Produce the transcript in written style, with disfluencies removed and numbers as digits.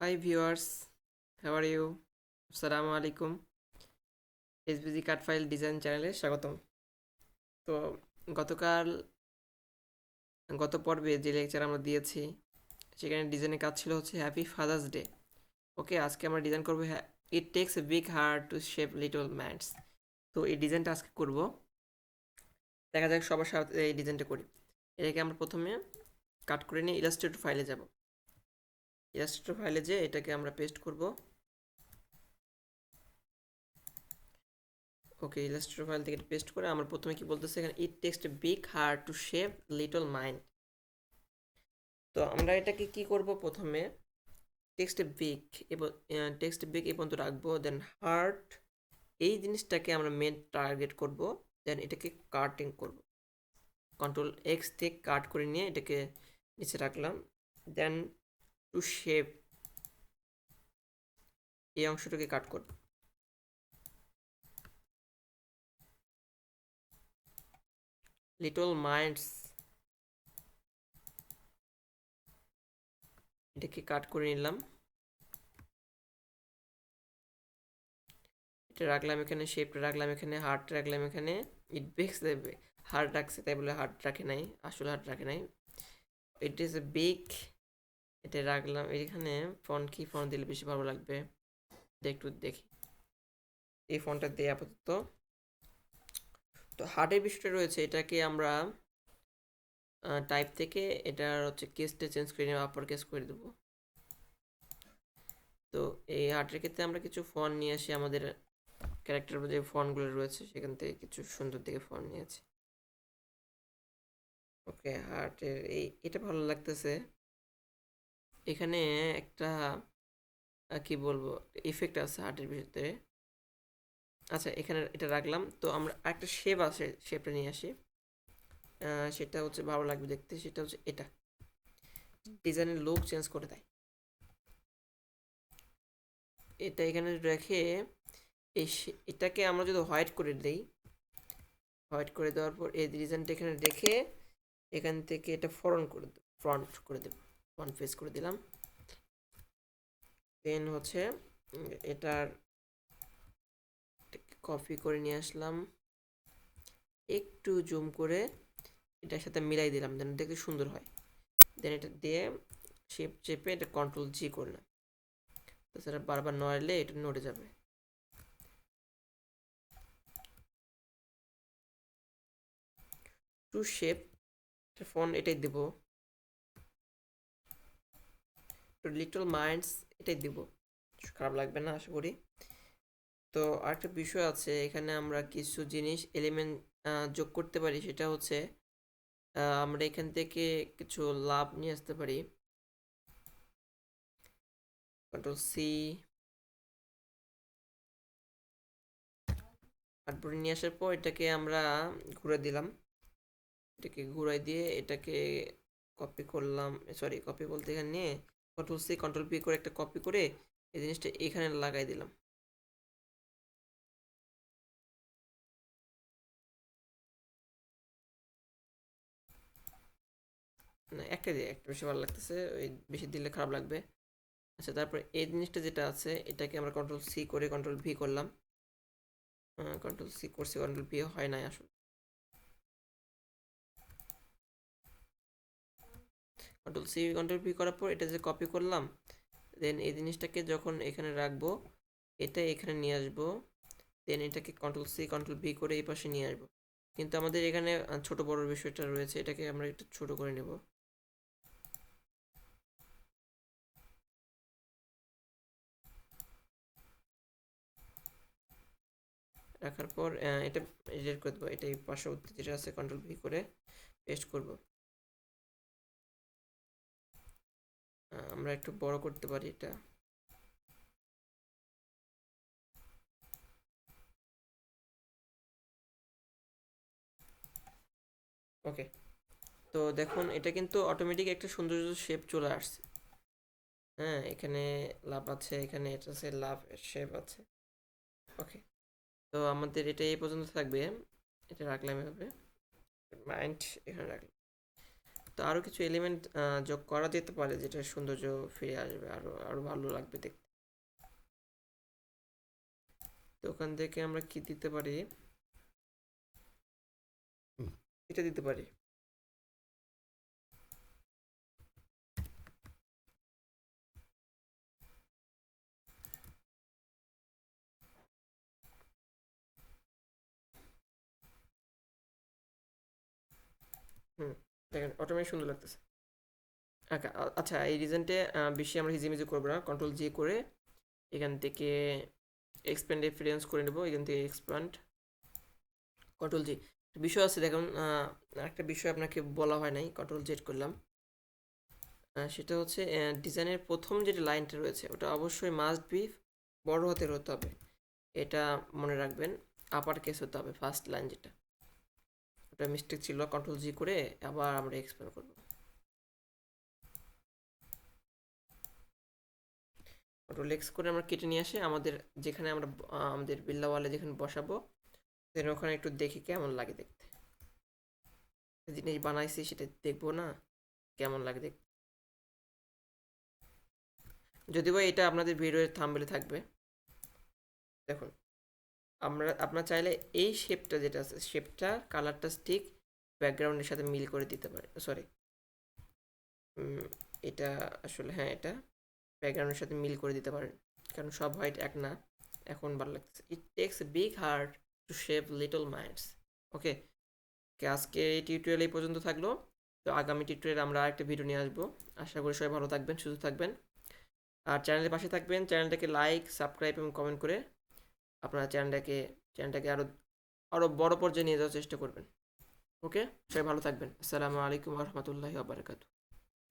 Hi viewers, how are you? আসসালামু আলাইকুম। SVG Cut File design চ্যানেলে স্বাগতম। তো গতকাল গত পর্বে যে লেকচার আমরা দিয়েছি সেখানে ডিজাইনের কাজ ছিল হচ্ছে হ্যাপি ফাদার্স ডে। ওকে, আজকে আমরা ডিজাইন করবো ইট takes a big heart to shape little man's. তো এই ডিজাইনটা আজকে করব। দেখা যাক সবার সাথে এই ডিজাইনটা করি। এটাকে আমরা প্রথমে কাট করে নিয়ে ইলাস্ট্রেটর ফাইলে যাব। ইলাস্ট্রেটর ফাইলে যে এটাকে আমরা পেস্ট করব। ওকে, ইলাস্ট্রেটর ফাইল থেকে পেস্ট করে আমরা প্রথমে কি বলতেছে এখানে ইট takes a big heart to shape little mind. তো আমরা এটাকে কি করব, প্রথমে টেক্সট বিগ এবং এই পর্যন্ত রাখবো, দেন হার্ট এই জিনিসটাকে আমরা মেন টার্গেট করব, দেন এটাকে কাটিং করব। কন্ট্রোল এক্স থেকে কাট করে নিয়ে এটাকে নিচে রাখলাম, দেন টু শেপ এই অংশটাকে কাট করব। লিটল মাইন্ডস এটাকে কাট করে নিলাম, এটা রাখলাম এখানে, শেপটা রাখলাম এখানে, হার্ট রাখলাম এখানে। ইট বেক্স দেবে হার্ট রাখছে তাই বলে হার্ট রাখে নাই, আসলে হার্ট রাখে নাই। ইট ইজ এ বিগ, এটা রাখলাম এখানে। ফন্ট কি ফন্ট দিলে বেশি ভালো লাগবে একটু দেখি, এই ফন্টটা দিয়ে আপাতত। তো হার্টের বিষয়টা রয়েছে, এটাকে আমরা টাইপ থেকে এটার হচ্ছে কেসটা চেঞ্জ করে নেব, আপার কেস করে দেবো। তো এই হার্টের ক্ষেত্রে আমরা কিছু ফন্ট নিয়ে আসি, আমাদের ক্যারেক্টার যে ফন্টগুলো রয়েছে সেখান থেকে কিছু সুন্দর দেখে ফন্ট নিয়েছি। ওকে, হার্টের এটা ভালো লাগতেছে। এখানে একটা কি বলবো ইফেক্ট আছে হার্টের ভিতরে। আচ্ছা, এখানে এটা রাখলাম। তো আমরা একটা শেপ আছে, শেপটা নিয়ে আসি। সেটা হচ্ছে ভালো লাগবে দেখতে, সেটা হচ্ছে এটা ডিজাইনের লুক চেঞ্জ করে দেয়। এটা এখানে রেখে এটাকে আমরা যদি হোয়াইট করে দেই, হোয়াইট করে দেওয়ার পর এই ডিজাইনটা এখানে রেখে এখান থেকে এটা ফ্রন্ট করে দেব, ফ্রন্ট ফেস করে দিলাম। দেন হচ্ছে এটার কপি করে নিয়ে আসলাম, একটু জুম করে এটার সাথে মিলাই দিলাম, দেন দেখতে সুন্দর হয়। দেন এটা দিয়ে শেপ চেপে এটা কন্ট্রোল জি করলাম, তাছাড়া বারবার নড়লে এটা নড়ে যাবে। টু শেপ ফন্ট এটাই দেব, টু লিটল মাইন্ডস এটাই দেব, খারাপ লাগবে না আশা করি। তো আরেকটা বিষয় আছে, এখানে আমরা কিছু জিনিস এলিমেন্ট যোগ করতে পারি, সেটা হচ্ছে আমরা এখান থেকে কিছু লাভ নিয়ে আসতে পারি। কন্ট্রোল সি, তারপরে নিয়ে আসার পর এটাকে আমরা ঘুরে দিলাম, এটাকে ঘুরাই দিয়ে এটাকে কপি করলাম, সরি কপি বলতে এখানে নিয়ে কন্ট্রোল সি কন্ট্রোল পি করে একটা কপি করে এই জিনিসটা এখানে লাগাই দিলাম। না, একটা দিয়ে একটা বেশি ভালো লাগতেছে, ওই বেশি দিলে খারাপ লাগবে। আচ্ছা, তারপরে এই জিনিসটা যেটা আছে এটাকে আমরা কন্ট্রোল সি করে কন্ট্রোল ভি করলাম। কন্ট্রোল সি করছি, কন্ট্রোল ভি হয় নাই আসলে। কন্ট্রোল সি কন্ট্রোল ভি করার পর এটা যে কপি করলাম, দেন এই জিনিসটাকে যখন এখানে রাখবো এটা এখানে নিয়ে আসবো, দেন এটাকে কন্ট্রোল সি কন্ট্রোল ভি করে এই পাশে নিয়ে আসবো। কিন্তু আমাদের এখানে ছোট বড় বিষয়টা রয়েছে, এটাকে আমরা একটু ছোট করে নেব। রাখার পর এটা এডিট করে দেবো, এটা এই পার্শ্ববর্তী যেটা আছে কন্ট্রোল ভি করে পেস্ট করব। আমরা একটু বড় করতে পারি এটা। ওকে, তো দেখুন এটা কিন্তু অটোমেটিক একটা সুন্দর শেপ চলে আসছে। হ্যাঁ, এখানে লাভ আছে, এখানে এটা আছে লাভ শেপ আছে। ওকে, তো আমাদের এটা এই পর্যন্ত থাকবে, এটা রাখলাম এভাবে, মাইন্ড এখানে রাখলাম। তো আরও কিছু এলিমেন্ট যোগ করা যেতে পারে, যেটা সৌন্দর্য ফিরে আসবে, আরও আরও ভালো লাগবে দেখতে। তো ওখান থেকে আমরা কি দিতে পারি, এটা দিতে পারি। হুম, দেখেন অটোমেটিক সুন্দর লাগতেছে। আচ্ছা, এই রিজেন্টে বেশি আমরা হিজিমিজি করবো না, কন্ট্রোল জি করে এখান থেকে এক্সপ্যান্ড রেফারেন্স করে নেবো, এখান থেকে এক্সপ্যান্ড কন্ট্রোল জি। বিষয় আছে দেখুন, একটা বিষয় আপনাকে বলা হয় নাই, কন্ট্রোল জেড করলাম। সেটা হচ্ছে ডিজাইনের প্রথম যেটা লাইনটা রয়েছে ওটা অবশ্যই মাস্ট বি বড় হাতের হতে হবে, এটা মনে রাখবেন। আপার কেস হতে হবে ফার্স্ট লাইন যেটা, ওটা মিস্টেক ছিল। কন্ট্রোল জি করে আবার আমরা এক্সপ্যান্ড করব। কন্ট্রোল এক্স করে আমরা কেটে নিয়ে আসে আমাদের যেখানে আমরা আমাদের বিল্লা ওয়ালে যেখানে বসাবো, দেন ওখানে একটু দেখি কেমন লাগে দেখতে। জিনিস বানাইছি সেটা দেখবো না, কেমন লাগে দেখতে। যদিও এটা আপনাদের ভিডিওর থাম্বনেলে থাকবে। দেখুন, আপনার চাইলে এই শেপটা যেটা আছে, শেপটা কালারটা ঠিক ব্যাকগ্রাউন্ডের সাথে মিল করে দিতে পারে। সরি, এটা আসলে হ্যাঁ, এটা ব্যাকগ্রাউন্ডের সাথে মিল করে দিতে পারেন, কারণ সব হোয়াইট এক না। এখন ভালো লাগছে। It takes a big heart to shape little minds. Okay, আজকে এই টিউটোরিয়াল এই পর্যন্ত থাকলো। তো আগামী টিউটোরিয়াল আমরা আরেকটা ভিডিও নিয়ে আসবো। আশা করি সবাই ভালো থাকবেন, সুস্থ থাকবেন, আর চ্যানেলের পাশে থাকবেন। চ্যানেলটাকে লাইক, সাবস্ক্রাইব এবং কমেন্ট করে আপনারা চ্যানেলটাকে আরও আরও বড় পর্যায়ে নিয়ে যাওয়ার চেষ্টা করবেন। ওকে, সবাই ভালো থাকবেন। আসসালামু আলাইকুম ওয়া রাহমাতুল্লাহি ওয়া বারাকাতুহু।